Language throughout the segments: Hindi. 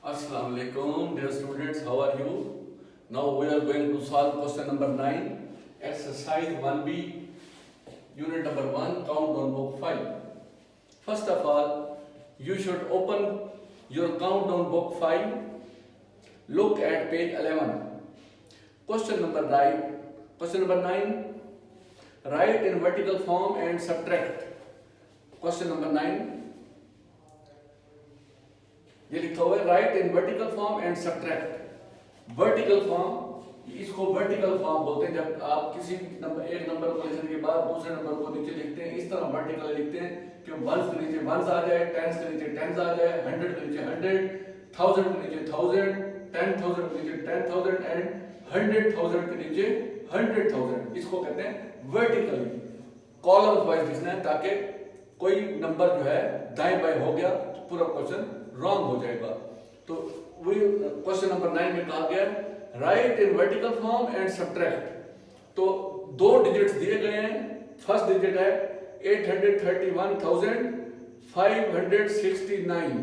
Assalamu alaikum, dear students, how are you? Now we are going to solve question number 9, exercise 1B, unit number 1, countdown book 5. First of all, you should open your countdown book 5, look at page 11. Question number 9, write in vertical form and subtract. Question number 9, ये लिखा हुआ है right in vertical form and subtract. Vertical form, इसको वर्टिकल फॉर्म बोलते हैं जब आप किसी एक नंबर को लिखने के बाद दूसरे नंबर को नीचे लिखते हैं, इस तरह वर्टिकल लिखते हैं कि वंस के नीचे वंस आ जाए, टेंस के नीचे टेंस आ जाए, 100 के नीचे 100, 1000 के नीचे 1000, 10,000 के नीचे 10,000 एंड 100,000 के नीचे 100,000। इसको कहते हैं वर्टिकली कॉलम वाइज लिखना है, ताकि कोई नंबर जो है दाएं बाएं हो गया तो पूरा क्वेश्चन रॉन्ग हो जाएगा। तो वही क्वेश्चन नंबर 9 में कहा गया right in vertical form and subtract. तो दो डिजिट्स दिए गए हैं। फर्स्ट डिजिट है 831,569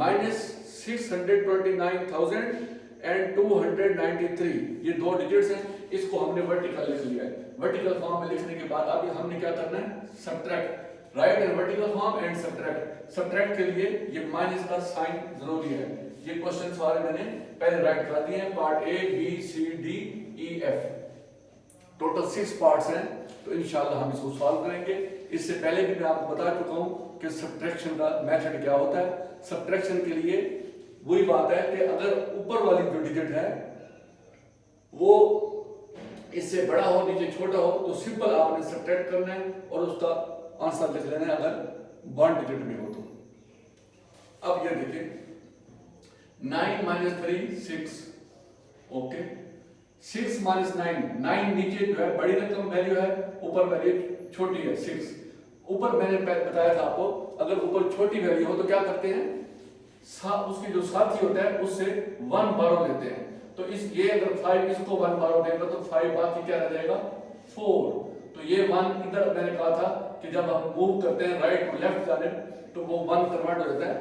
माइनस 629,293। ये दो डिजिट्स हैं, इसको हमने वर्टिकल लिख लिया है। वर्टिकल फॉर्म में लिखने के बाद अब हमने क्या करना है, subtract. Right in vertical form and subtract. Subtract के लिए ये माइनस का साइन जरूरी है। ये क्वेश्चन सारे मैंने पहले राइट करा दिए हैं, part A B C D E F, total 6 parts हैं। तो इंशाल्लाह हम इसको सॉल्व करेंगे। इससे पहले भी मैं आपको बता चुका हूं कि सब्ट्रैक्शन का मेथड क्या होता है। सब्ट्रैक्शन के लिए वही बात है कि अगर ऊपर वाली जो डिजिट है वो इससे बड़ा हो, नीचे छोटा हो, तो सिंपल आपने सब्ट्रैक्ट करना है और उसका आंसर लिख लेना है अगर 1 डिजिट में हो तो। अब ये देखिए 9 - 3 6, ओके। 6 - 9, 9 नीचे जो है बड़ी रकम वैल्यू है, ऊपर वैल्यू छोटी है 6। ऊपर मैंने बताया था आपको, अगर ऊपर छोटी वैल्यू हो तो क्या करते हैं, उसकी जो साथी होता है उससे 1 बारो लेते हैं। तो ये अगर 5 इसको 1 बारो देगा तो 5 बाकी क्या रह जाएगा 4। तो ये 1 इधर मैंने कहा था कि जब हम मूव करते हैं राइट टू लेफ्ट जाने तो वो 1 कन्वर्ट हो जाता है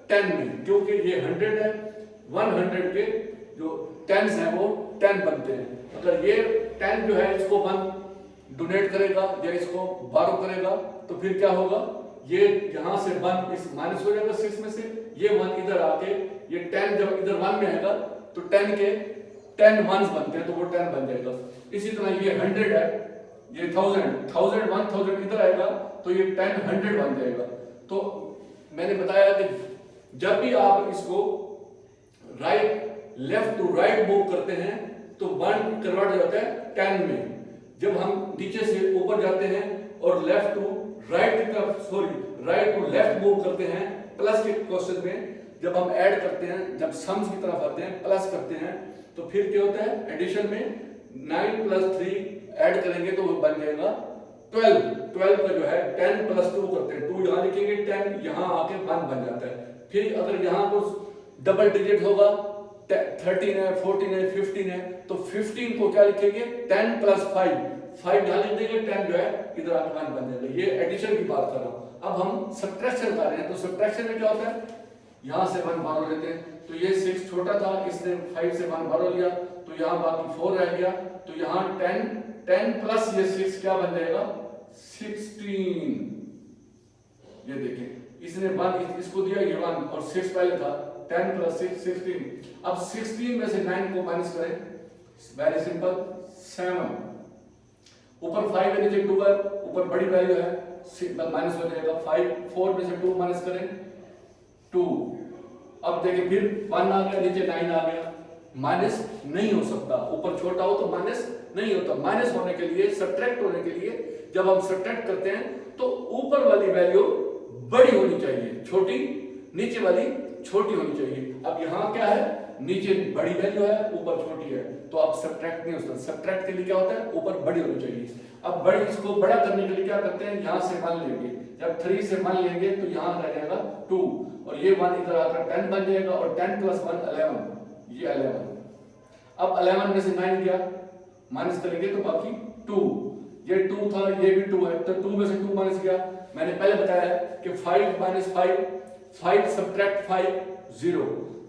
10 में, क्योंकि ये 100 है। 100 के जो 10s हैं वो 10 बनते हैं। अगर ये 10 जो है इसको 1 डोनेट करेगा या इसको बारो करेगा तो फिर क्या होगा, ये यहां से 1 इस माइनस हो जाएगा 6 में से, ये 1 इधर आके ये 10 जब इधर 1 में आएगा तो 10 के 10 1s बनते हैं तो वो 10 बन जाएगा। इसी तरह ये 100 है, ये 1000 1000 इधर आएगा तो ये 10 100 बन जाएगा। तो मैंने बताया कि जब भी आप इसको right left to right move करते हैं तो 1 कन्वर्ट हो जाता है 10 में। जब हम नीचे से ऊपर जाते हैं और लेफ्ट टू राइट की तरफ राइट टू लेफ्ट मूव करते हैं, प्लस के क्वेश्चन में जब हम ऐड करते हैं, जब सम्स की तरफ आते हैं प्लस करते हैं तो फिर क्या होता है, एडिशन में 9 + 3 ऐड करेंगे तो वो बन जाएगा 12 का जो है 10 + 2 करते हैं, 2 यहां लिखेंगे, 10 यहां आके 1 बन जाता है। फिर अगर यहां कुछ डबल डिजिट होगा 13 है 14 है 15 है तो 15 को क्या लिखेंगे 10 + 5 यहां लिख देंगे, 10 जो है इधर आके 1 बन जाएगा। ये एडिशन की बात कर रहा हूं। अब हम सब्ट्रैक्शन कर रहे हैं तो सब्ट्रैक्शन में क्या होता है, यहां से 1 बारो लेते हैं तो ये 6 छोटा था, इसने 5 से 1 बारो लिया तो यहां बाकी 4 रह गया, तो यहां 10 प्लस ये 6 क्या बन जाएगा 16। ये देखिए इसने 1 इसको दिया, ये 1 और 6 पहले था, 10 + 6 16। अब 16 में से 9 को माइनस करें, वेरी सिंपल 7। ऊपर 5 है नीचे 2 है, ऊपर बड़ी वैल्यू है माइनस हो जाएगा 5। 4 में से 2 माइनस करें 2। अब देखिए फिर 1 आ गया, नीचे 9 आ गया। माइनस नहीं हो सकता, ऊपर छोटा हो तो माइनस नहीं होता। माइनस होने के लिए, सब्ट्रैक्ट होने के लिए जब हम सब्ट्रैक्ट करते हैं तो ऊपर वाली वैल्यू बड़ी होनी चाहिए, छोटी नीचे वाली छोटी होनी चाहिए। अब यहां क्या है, नीचे बड़ी वैल्यू है ऊपर छोटी है, तो अब सब्ट्रैक्ट नहीं होता। सब्ट्रैक्ट के लिए क्या होता है, ऊपर बड़ी होनी चाहिए। अब बड़ी, इसको बड़ा करने के लिए क्या करते हैं, यहां से 1 लेंगे, जब 3 से 1 लेंगे तो यहां रह जाएगा 2 और ये 1 इधर आकर 10 बन जाएगा और 10 + 1 11, ये 11। अब 11 में से 9 गया, माइनस करेंगे तो बाकी 2, ये 2 था, ये भी 2 है तो 2 में से 2 माइनस गया। मैंने पहले बताया कि 5 - 5 5 subtract 5 0,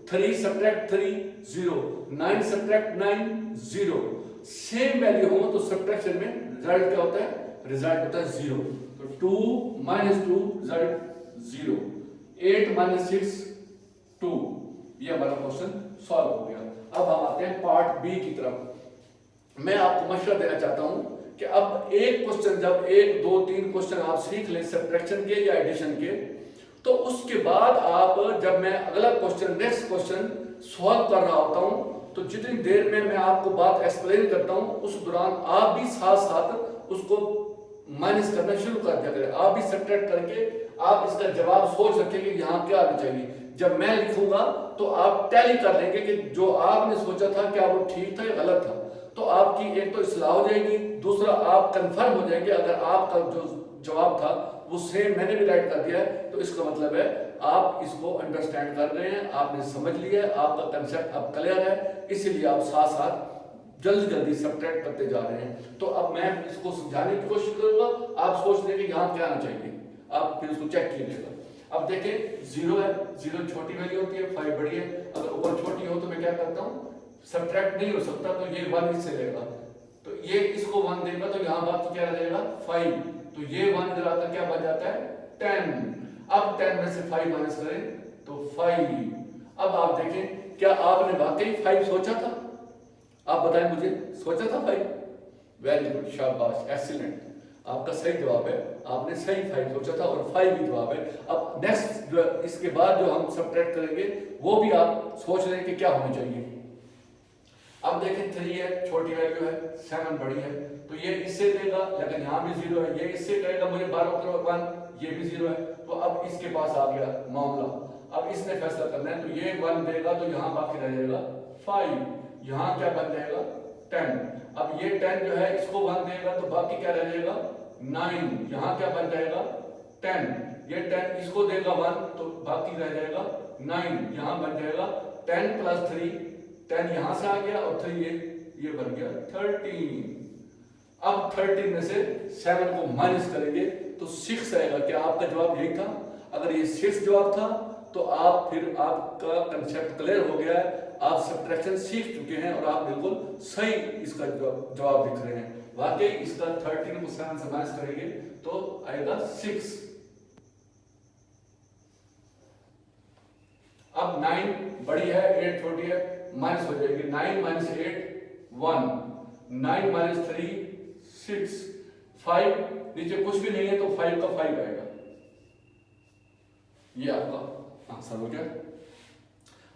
3 subtract 3 0, 9 subtract 9 0। Same value हो तो सब्ट्रैक्शन में रिजल्ट क्या होता है? रिजल्ट होता है 0। तो 2 माइनस 2 रिजल्ट 0। 8 माइनस 6 2। ये हमारा क्वेश्चन सॉल्व हो गया। अब हम आते हैं पार्ट बी की तरफ। मैं आपको मशवरा देना चाहता हूं कि अब एक क्वेश्चन, जब 1 2 3 क्वेश्चन आप सीख लें सब्ट्रैक्शन के या एडिशन के, तो उसके बाद आप, जब मैं अगला क्वेश्चन नेक्स्ट क्वेश्चन सॉल्व कर रहा होता हूं, तो जितनी देर में मैं आपको बात एक्सप्लेन करता हूं उस दौरान आप भी साथ साथ उसको माइनस करना शुरू कर दिया करें। आप भी सब्ट्रैक्ट करके आप इसका जवाब सोच सकें कि यहाँ क्या आना चाहिए। जब मैं लिखूंगा तो आप टैली कर लेंगे कि जो आपने सोचा था क्या वो ठीक था या गलत था। तो आपकी एक तो इस्लाह हो जाएगी, दूसरा आप कंफर्म हो जाएंगे। अगर आपका जो जवाब था वो सेम मैंने भी राइट कर दिया है, तो इसका मतलब है आप इसको अंडरस्टैंड कर रहे हैं, आपने समझ लिया है, आपका कंसेप्ट अब क्लियर है, इसीलिए आप साथ साथ जल्दी जल्दी सब्ट्रैक्ट करते जा रहे हैं। तो अब मैं इसको समझाने की कोशिश करूंगा, आप सोच लेंगे यहाँ क्या आना चाहिए, आप फिर उसको चेक कीजिएगा। अब देखें 0 है, 0 छोटी वैल्यू होती है, 5 बड़ी है। अगर ऊपर छोटी हो तो मैं क्या करता हूँ, सब्ट्रैक्ट नहीं हो सकता, तो ये 1 इससे लेगा, तो ये इसको 1 देगा, तो यहाँ बाकी क्या रह जाएगा 5, तो ये 1 दिलाकर क्या बन जाता है 10। अब 10 में से 5 माइनस करें तो 5। अब आप देखें क्या आपने वाकई 5 सोचा था? आप बताएं मुझे, सोचा था 5? वेरी गुड, शाबाश, एक्सीलेंट, आपका सही जवाब है, आपने सही 5 सोचा था और 5 भी जवाब है। अब नेक्स्ट जो इसके बाद जो हम सब्ट्रैक्ट करेंगे वो भी आप सोच रहे हैं कि क्या होना चाहिए। अब देखें 3 है, छोटी वैल्यू है, 7 बड़ी है, तो ये इससे देगा, लेकिन यहाँ भी 0 है, ये इससे कहेगा मुझे 12 करो 1, ये भी 0 है, तो अब इसके पास आ गया मामला। अब इसने फैसला करना है, तो ये 1 देगा, तो यहाँ बाकी रह जाएगा 5, यहाँ क्या बन जाएगा 10। अब ये 10 जो है इसको 1 देगा, तो बाकी क्या रह जाएगा 9, यहाँ क्या बन जाएगा 10। ये 10 इसको देगा 1, तो बाकी रह जाएगा 9, यहाँ बन जाएगा 10 प्लस 3, 10 यहां से आ गया और 3 ये बन गया 13। अब 13 में से 7 को माइनस करेंगे तो 6 आएगा। क्या आपका जवाब यही था? अगर ये 6 जवाब था तो आप फिर आपका कंसेप्ट क्लियर हो गया है, आप सब्ट्रैक्शन सीख चुके हैं और आप बिल्कुल सही इसका जवाब लिख रहे हैं। वाकई इसका 13 को 7 से माइनस करेंगे तो आएगा 6। अब 9 बड़ी है, 8 छोटी है, माइनस हो जाएगी। 9 माइनस 8 1, 9 माइनस 3 6, 5 नीचे कुछ भी नहीं है तो 5 का 5 आएगा। ये आपका आंसर हो गया।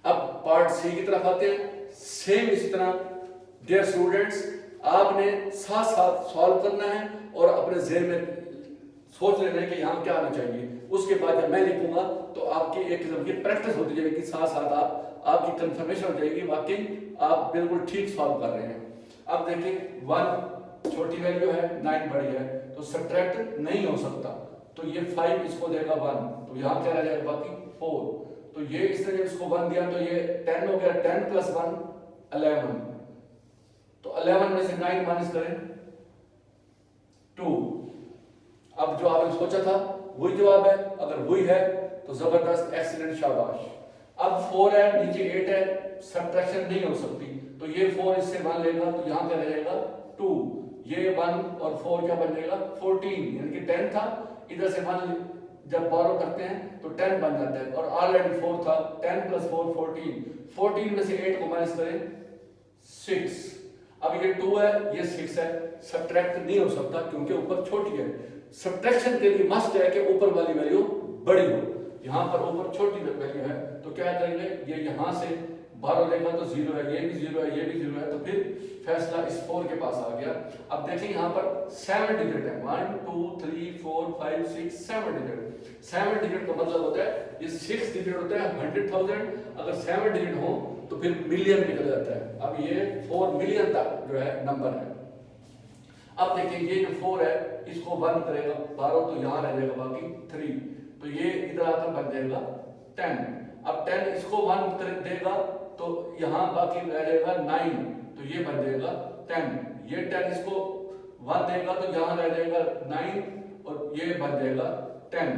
अब पार्ट सी की तरफ आते हैं। सेम इसी तरह डियर स्टूडेंट्स, आपने साथ साथ सॉल्व करना है और अपने ज़हन में सोच लेना है कि यहाँ क्या आना चाहिए। उसके बाद जब मैं लिखूंगा तो आपकी एक किस्म की प्रैक्टिस होती जाएगी, साथ साथ आपकी कंफर्मेशन हो जाएगी वाकई आप बिल्कुल ठीक सॉल्व कर रहे हैं। अब देखिए 1 छोटी वैल्यू है, 9 बड़ी है, तो सब्ट्रैक्ट नहीं हो सकता, तो ये 5 इसको देगा 1, तो यहाँ क्या रह जाएगा बाकी 4, तो ये इसने जब इसको 1 दिया तो ये 10 हो गया, 10 प्लस 1 11, तो 11 में से 9 माइनस करें 2। अब जो आपने सोचा था वही जवाब है, अगर वही है तो जबरदस्त, एक्सीलेंट, शाबाश। अब 4 है, नीचे 8 है, सब्ट्रैक्शन नहीं हो सकती, तो ये 4 इससे 1 लेगा तो यहाँ क्या रहेगा 2, ये 1 और 4 क्या बन जाएगा 14, यानी कि 10 था, इधर से 1 जब बोरो करते हैं तो 10 बन जाता है और ऑलरेडी 4 था, 10 प्लस 4 14, 14 में से 8 को माइनस करें 6। अब ये 2 है, ये 6 है, सब्ट्रैक्ट नहीं हो सकता क्योंकि ऊपर छोटी है। सब्ट्रैक्शन के लिए मस्ट है कि ऊपर वाली वैल्यू बड़ी हो, यहाँ पर ऊपर छोटी वैल्यू है, तो क्या करेंगे, ये यहाँ से 12 लेगा तो 0 है, ये भी 0 है, ये भी 0 है, तो फिर फैसला इस 4 के पास आ गया। अब देखें यहाँ पर 7 डिजिट है, 1 2 3 4 5 6 7 डिजिट। 7 डिजिट का मतलब होता है ये 6 डिजिट होता है 100,000, अगर 7 डिजिट हो तो फिर मिलियन निकल जाता है। अब ये 4 मिलियन तक जो है नंबर है। अब देखिए ये जो 4 है इसको 1 करेगा 12, तो यहाँ रह जाएगा बाकी 3, तो ये इधर आकर बन जाएगा 10। अब 10 इसको 1 कर देगा तो यहाँ बाकी रह जाएगा 9, तो ये बन जाएगा 10। ये 10 इसको 1 देगा तो यहाँ रह जाएगा 9 और ये बन जाएगा 10।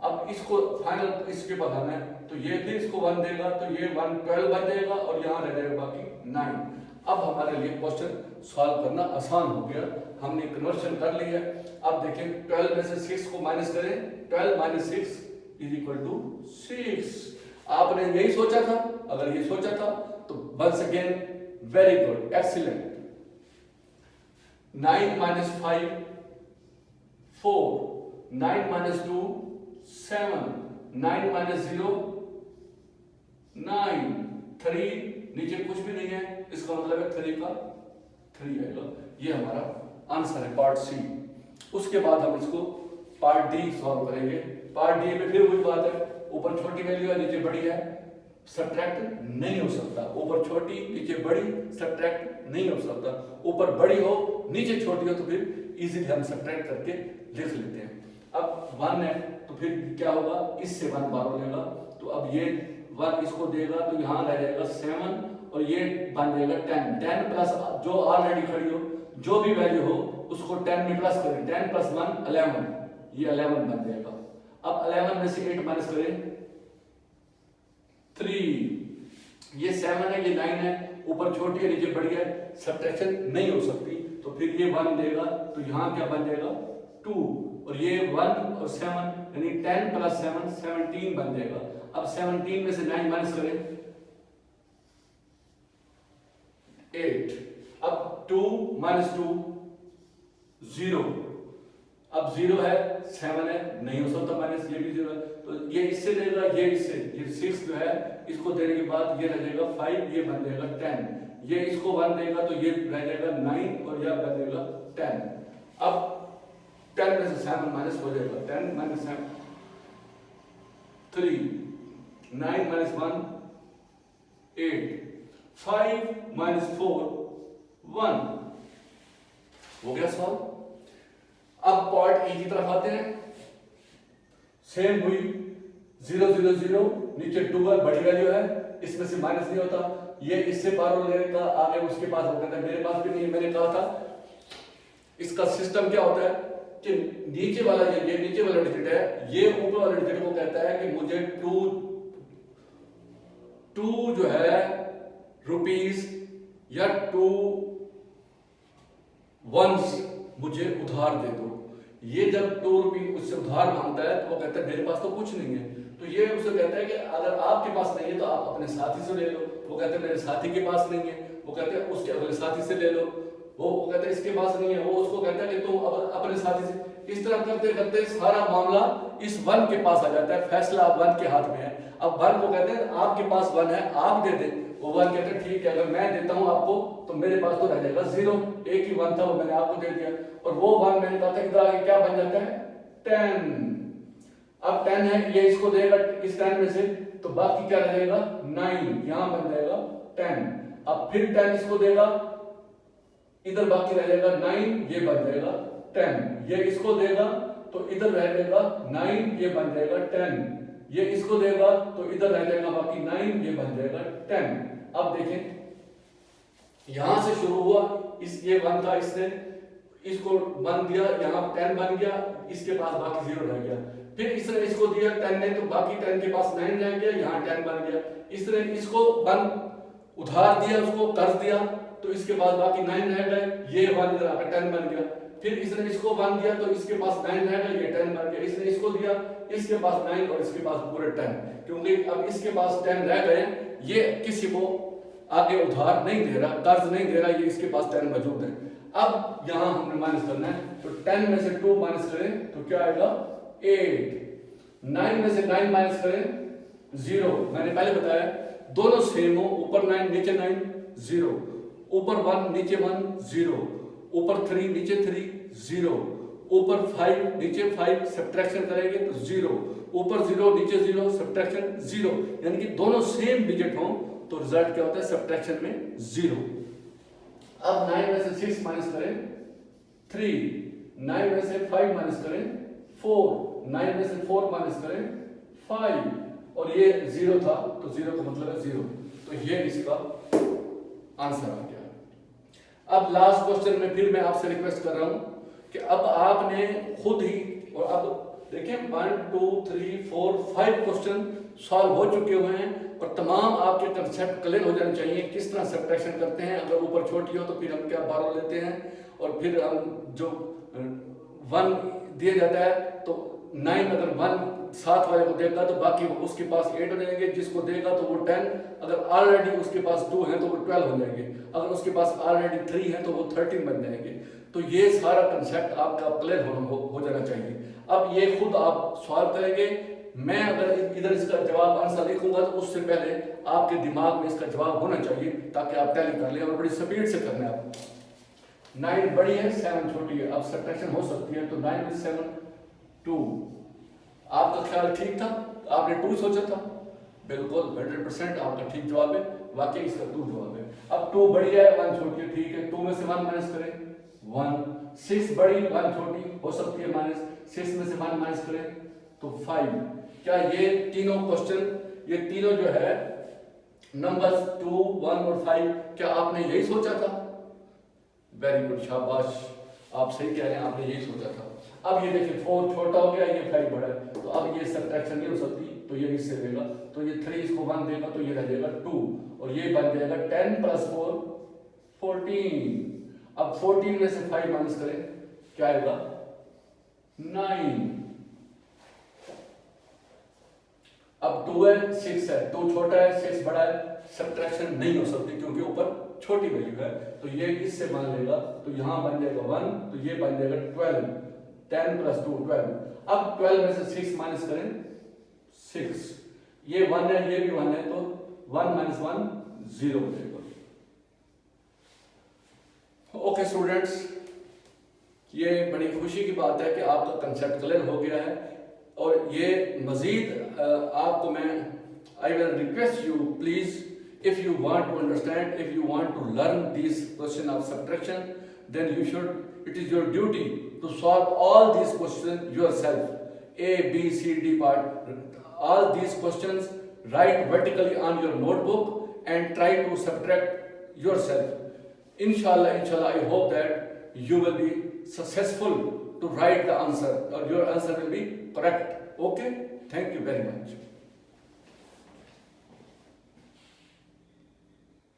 अब इसको फाइनल इसके बाद आना है, तो ये फिर इसको 1 देगा तो ये 1 12 बन जाएगा और यहाँ रह जाएगा बाकी 9। अब हमारे लिए क्वेश्चन सॉल्व करना आसान हो गया, हमने कन्वर्शन कर लिया। अब देखें 12 में से 6 को माइनस करें, 12 माइनस 6 इज इक्वल टू 6। आपने यही सोचा था, अगर ये सोचा था तो once again very good, excellent. 9 minus 5 4, 9 minus 2 7, 9 minus 0 9, 3 नीचे कुछ भी नहीं है, इसका मतलब है 3 का 3 आएगा। ये हमारा आंसर है पार्ट सी। उसके बाद हम इसको पार्ट डी सॉल्व करेंगे। पार्ट डी में फिर वही बात है, ऊपर छोटी वैल्यू है नीचे बड़ी है, सब्ट्रैक्ट नहीं हो सकता। ऊपर छोटी नीचे बड़ी सब्ट्रैक्ट नहीं हो सकता। ऊपर बड़ी हो नीचे छोटी हो तो फिर इजीली हम सब्ट्रैक्ट करके लिख लेते हैं। अब 1 है तो फिर क्या होगा, इससे 1 बाहर लेगा तो अब ये 1 इसको देगा तो यहाँ रह जाएगा 7 और ये बन जाएगा 10। 10 प्लस जो ऑलरेडी खड़ी हो जो भी वैल्यू हो उसको 10 में प्लस करें, 10 प्लस 1 11, ये 11 बन जाएगा। अब 11 में से 8 माइनस करें 3, ये 7 है ये 9 है, ऊपर छोटी है नीचे बड़ी है, सब्ट्रैक्शन नहीं हो सकती तो फिर ये 1 देगा तो यहाँ क्या बन जाएगा 2 और ये 1 और 7 यानी 10 प्लस 7 17 बन जाएगा। अब 17 में से 9 माइनस करें 8, अब 2 माइनस 2 0, अब 0 है 7 है नहीं हो सकता माइनस, ये भी 0 है तो ये इससे लेगा ये इससे, ये 6 जो है इसको देने के बाद ये रह जाएगा 5, ये बन जाएगा 10, ये इसको 1 देगा तो ये रह जाएगा 9 और यह बन जाएगा 10। अब 10 में से 7 माइनस हो जाएगा, 10 माइनस 7 3, 9 माइनस 1 8, 5 माइनस 4 1। हो गया सॉल्व। अब पार्ट ई की तरफ आते हैं, सेम हुई 0 0 0 नीचे 2 है बड़ी वैल्यू है, इसमें से माइनस नहीं होता, ये इससे पार लेने का आगे उसके पास हो गया, मेरे पास भी नहीं है। मैंने कहा था इसका सिस्टम क्या होता है कि नीचे वाला ये नीचे वाला डिजिट है, ये ऊपर वाले डिजिट को कहता है कि मुझे 2 जो है रुपीस या 2 वंस मुझे उधार दे दो। ये जब 2 रुपये उससे उधार मांगता है तो वो कहता है मेरे पास तो कुछ नहीं है, तो ये उसे कहता है कि अगर आपके पास नहीं है तो आप अपने साथी से ले लो। वो कहते हैं मेरे साथी के पास नहीं है, वो कहते हैं उसके अगले साथी से ले लो। वो कहते हैं इसके पास नहीं है, वो उसको कहता है कि तुम अपने साथी से। इस तरह करते करते सारा मामला इस 1 के पास आ जाता है, फैसला अब 1 के हाथ में है। अब 1 को कहते हैं आपके पास 1 है आप दे दे, वो 1 कहते हैं ठीक है अगर मैं देता हूं आपको तो मेरे पास तो रह जाएगा 0, एक ही 1 था वो मैंने आपको दे दिया। और वो 1 मैंने कहा था इधर आगे क्या बन जाता है 10। अब 10 है ये इसको देगा इस 10 में से तो बाकी क्या रह जाएगा 9, यहां बन जाएगा 10। अब फिर 10 इसको देगा, इधर बाकी रह जाएगा 9, ये बन जाएगा 10। ये इसको देगा तो इधर रह जाएगा 9, ये बन जाएगा 10। ये इसको देगा तो इधर रह जाएगा बाकी 9, ये बन जाएगा 10। अब देखें यहां से शुरू हुआ, इस ये 1 था, इसने इसको 1 दिया, यहां 10 बन गया, इसके पास बाकी 0 रह गया। फिर इसने इसको दिया 10 ने तो बाकी 10 के पास 9 रह गया, यहां 10 बन गया। इसने इसको 1 उधार दिया, उसको कर्ज दिया तो इसके पास बाकी 9 रह गए, ये 1 इधर आकर 10 बन गया। फिर इसने इसको 1 दिया तो इसके पास 9 रह गए, ये 10 बन गया। इसने इसको दिया, इसके पास 9 और इसके पास पूरे 10, क्योंकि अब इसके पास 10 रह गए, ये किसी को आगे उधार नहीं दे रहा, कर्ज नहीं दे रहा, ये इसके पास 10 मौजूद है। अब यहां हमने माइनस करना है तो 10 में से 2 माइनस करें तो क्या आएगा 8। 9 में से 9 माइनस करें 0। मैंने पहले बताया दोनों सेम हो, ऊपर 9 नीचे 9 0, ऊपर 1 नीचे 1 0, ऊपर 3 नीचे 3 0, ऊपर 5 नीचे 5 सब्ट्रैक्शन करेंगे तो 0, ऊपर 0 नीचे 0 सब्ट्रैक्शन 0, यानी कि दोनों सेम डिजिट हो तो रिजल्ट क्या होता है सब्ट्रैक्शन में 0। अब 9 में से 6 माइनस करें 3, 9 में से 5 माइनस करें 4, 9 में से 4 माइनस करें 5, और ये 0 था तो 0 का मतलब है 0, तो ये इसका आंसर आ गया। अब लास्ट क्वेश्चन में फिर मैं आपसे रिक्वेस्ट कर रहा हूं कि अब आपने खुद ही, और अब देखिए 1 2 3 4 5 क्वेश्चन सॉल्व हो चुके हुए हैं और तमाम आपके कंसेप्ट क्लियर हो जाने चाहिए किस तरह सब्ट्रैक्शन करते हैं। अगर ऊपर छोटी हो तो फिर हम क्या बारो लेते हैं और फिर हम जो 1 दिया जाता है तो 9 अगर 1 साथ वाले को देगा तो बाकी उसके पास 8 हो जाएंगे, जिसको देगा तो वो 10, अगर ऑलरेडी उसके पास 2 है तो वो 12 हो जाएंगे, अगर उसके पास ऑलरेडी 3 है तो वो 13 बन जाएंगे। तो ये सारा कंसेप्ट आपका क्लियर हो जाना चाहिए। अब ये खुद आप सॉल्व करेंगे, मैं अगर इधर इसका जवाब आंसर लिखूंगा तो उससे पहले आपके दिमाग में इसका जवाब होना चाहिए ताकि आप टैली कर लें और बड़ी स्पीड से करना है। आप 9 बड़ी है 7 छोटी है, अब सब्ट्रैक्शन हो सकती है तो 9 में 7 2। आपका ख्याल ठीक था, आपने 2 सोचा था, बिल्कुल 100% आपका ठीक जवाब है, वाकई इसका 2 जवाब है। अब 2 बड़ी है 1 छोटी है, ठीक है, 2 में से 1 माइनस करें 1, 6 बड़ी 1 छोटी हो सकती है माइनस, 6 में से 1 माइनस करें तो 5। क्या ये तीनों क्वेश्चन, ये तीनों जो है नंबर्स 2 1 और 5, क्या आपने यही सोचा था? वेरी गुड, शाबाश, आप सही कह रहे हैं, आपने यही सोचा था। अब ये देखिए 4 छोटा हो गया, ये 5 बड़ा है, तो अब ये सब्ट्रैक्शन नहीं हो सकती, तो ये इससे देगा, तो ये 3 इसको 1 देगा तो ये रह जाएगा 2 और ये बन जाएगा 10 + 4 14। अब 14 में से 5 माइनस करें, क्या आएगा 9। अब 2 है 6 है, 2 छोटा है 6 बड़ा है, सब्ट्रैक्शन नहीं हो सकती क्योंकि ऊपर छोटी वैल्यू है, तो ये इससे मान लेगा तो यहां बन जाएगा 1, तो ये बन जाएगा 12, 10 + 2 12। अब 12 में से 6 माइनस करें 6, ये 1 है ये भी 1 है, तो 1 - 1 0 हो जाएगा। ओके स्टूडेंट्स, ये बड़ी खुशी की बात है कि आपका कंसेप्ट क्लियर हो गया है और ये मजीद आपको मैं I will request you please, if you want to understand, if you want to learn these question of subtraction, then you should, it is your duty to solve all these questions yourself, A, B, C, D part, all these questions write vertically on your notebook and try to subtract yourself. Inshallah, I hope that you will be successful to write the answer or your answer will be correct. Okay, thank you very much.